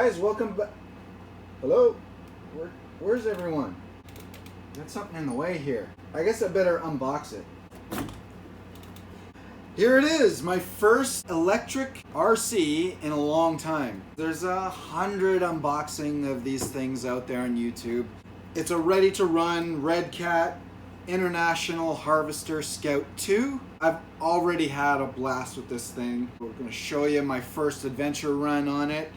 Guys, welcome back. Hello? Where's everyone? Got something in the way here. I guess I better unbox it. Here it is, my first electric RC in a long time. There's 100 unboxing of these things out there on YouTube. It's a ready-to-run Redcat International Harvester Scout 2. I've already had a blast with this thing. We're going to show you my first adventure run on it,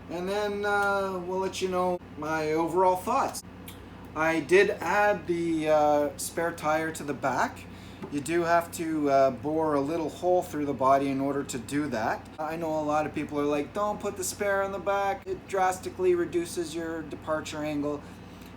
and then we'll let you know my overall thoughts. I did add the spare tire to the back. You do have to bore a little hole through the body in order to do that. I know a lot of people are like, don't put the spare on the back, it drastically reduces your departure angle.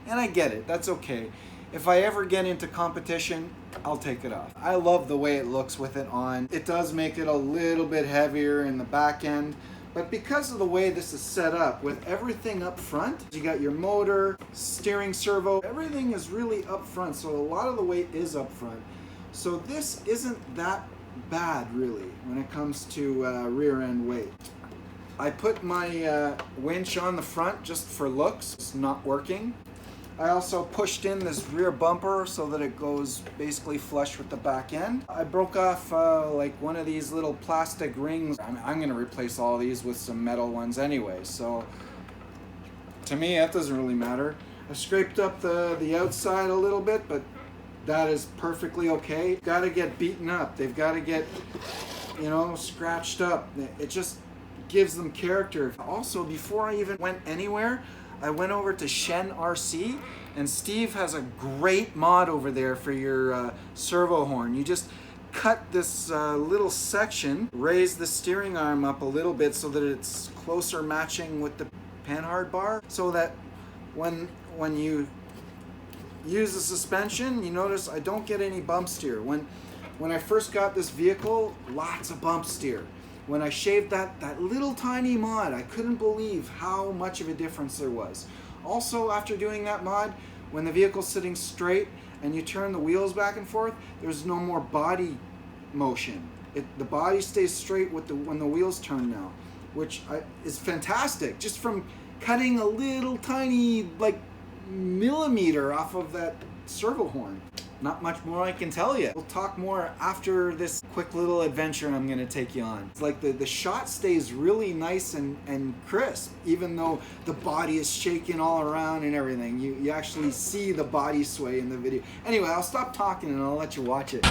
And I get it, that's okay. If I ever get into competition, I'll take it off. I love the way it looks with it on. It does make it a little bit heavier in the back end, but because of the way this is set up, with everything up front, you got your motor, steering servo, everything is really up front, so a lot of the weight is up front. So this isn't that bad really when it comes to rear end weight. I put my winch on the front just for looks. It's not working. I also pushed in this rear bumper so that it goes basically flush with the back end. I broke off like one of these little plastic rings. I'm gonna replace all these with some metal ones anyway, so to me that doesn't really matter. I scraped up the outside a little bit, but that is perfectly okay. Gotta get beaten up. They've gotta get, you know, scratched up. It just gives them character. Also, before I even went anywhere, I went over to Shen RC, and Steve has a great mod over there for your servo horn. You just cut this little section, raise the steering arm up a little bit so that it's closer matching with the panhard bar, so that when you use the suspension, you notice I don't get any bump steer. When I first got this vehicle, lots of bump steer. When I shaved that little tiny mod, I couldn't believe how much of a difference there was. Also, after doing that mod, when the vehicle's sitting straight and you turn the wheels back and forth, there's no more body motion. The body stays straight when the wheels turn now, which is fantastic. Just from cutting a little tiny, like, millimeter off of that servo horn. Not much more I can tell you. We'll talk more after this quick little adventure I'm going to take you on. It's like the shot stays really nice and crisp, even though the body is shaking all around and everything. You actually see the body sway in the video. Anyway, I'll stop talking and I'll let you watch it.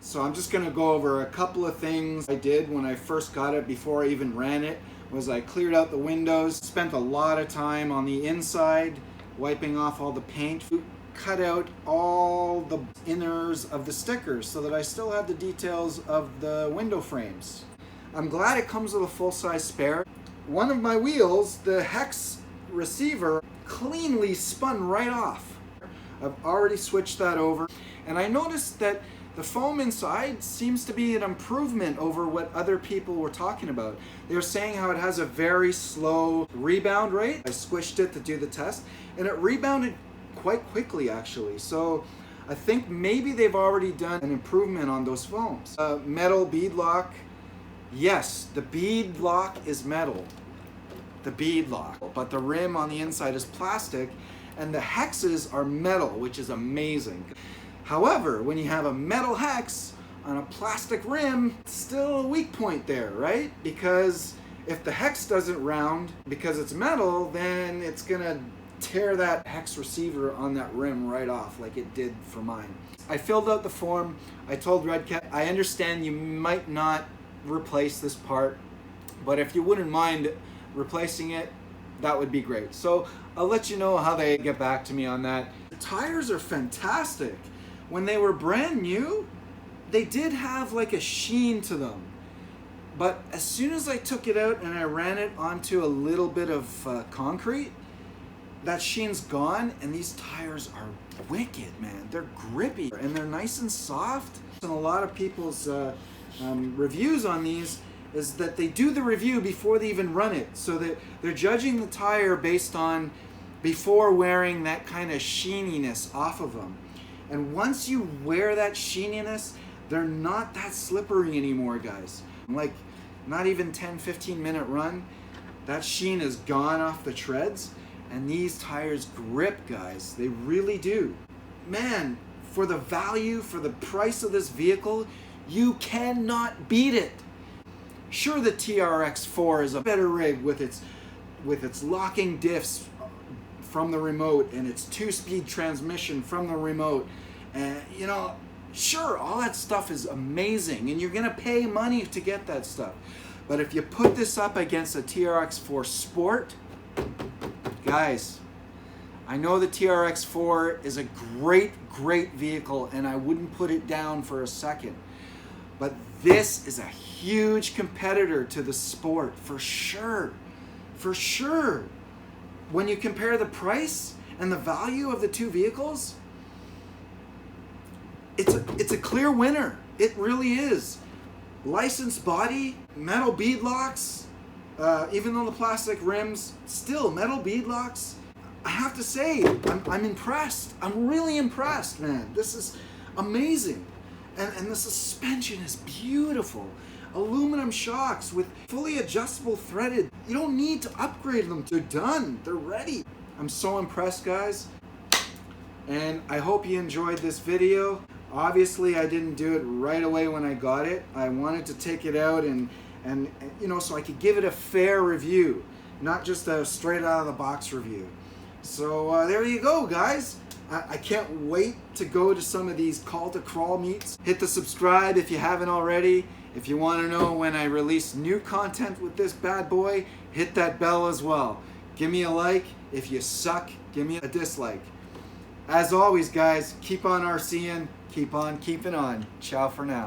So I'm just gonna go over a couple of things I did when I first got it before I even ran it. Was I cleared out the windows, spent a lot of time on the inside, wiping off all the paint, cut out all the inners of the stickers so that I still have the details of the window frames. I'm glad it comes with a full-size spare. One of my wheels, the hex receiver, cleanly spun right off. I've already switched that over, and I noticed that the foam inside seems to be an improvement over what other people were talking about. They were saying how it has a very slow rebound rate. I squished it to do the test, and it rebounded quite quickly actually. So I think maybe they've already done an improvement on those foams. Metal bead lock. Yes, the bead lock is metal. The bead lock. But the rim on the inside is plastic, and the hexes are metal, which is amazing. However, when you have a metal hex on a plastic rim, it's still a weak point there, right? Because if the hex doesn't round because it's metal, then it's gonna tear that hex receiver on that rim right off like it did for mine. I filled out the form. I told Redcat, I understand you might not replace this part, but if you wouldn't mind replacing it, that would be great. So I'll let you know how they get back to me on that. The tires are fantastic. When they were brand new, they did have like a sheen to them. But as soon as I took it out and I ran it onto a little bit of concrete, that sheen's gone, and these tires are wicked, man. They're grippy and they're nice and soft. And a lot of people's reviews on these is that they do the review before they even run it. So that they're judging the tire based on before wearing that kind of sheeniness off of them. And once you wear that sheeniness, they're not that slippery anymore, guys. Like, not even 10-15 minute run, that sheen is gone off the treads, and these tires grip, guys. They really do. Man, for the value, for the price of this vehicle, you cannot beat it. Sure, the TRX4 is a better rig with its locking diffs from the remote and its 2-speed transmission from the remote, and you know, sure, all that stuff is amazing and you're gonna pay money to get that stuff. But if you put this up against a TRX4 Sport, guys, I know the TRX4 is a great vehicle and I wouldn't put it down for a second, but this is a huge competitor to the Sport for sure. When you compare the price and the value of the two vehicles, it's a clear winner. It really is. Licensed body, metal bead locks, even though the plastic rims, still metal bead locks. I have to say, I'm impressed. I'm really impressed, man. This is amazing. And the suspension is beautiful. Aluminum shocks with fully adjustable threaded. You don't need to upgrade them. They're done. They're ready. I'm so impressed, guys. And I hope you enjoyed this video. Obviously, I didn't do it right away when I got it. I wanted to take it out and you know, so I could give it a fair review, not just a straight out of the box review. So there you go, guys. I can't wait to go to some of these call to crawl meets. Hit the subscribe if you haven't already. If you want to know when I release new content with this bad boy, hit that bell as well. Give me a like. If you suck, give me a dislike. As always, guys, keep on RCing, keep on keeping on. Ciao for now.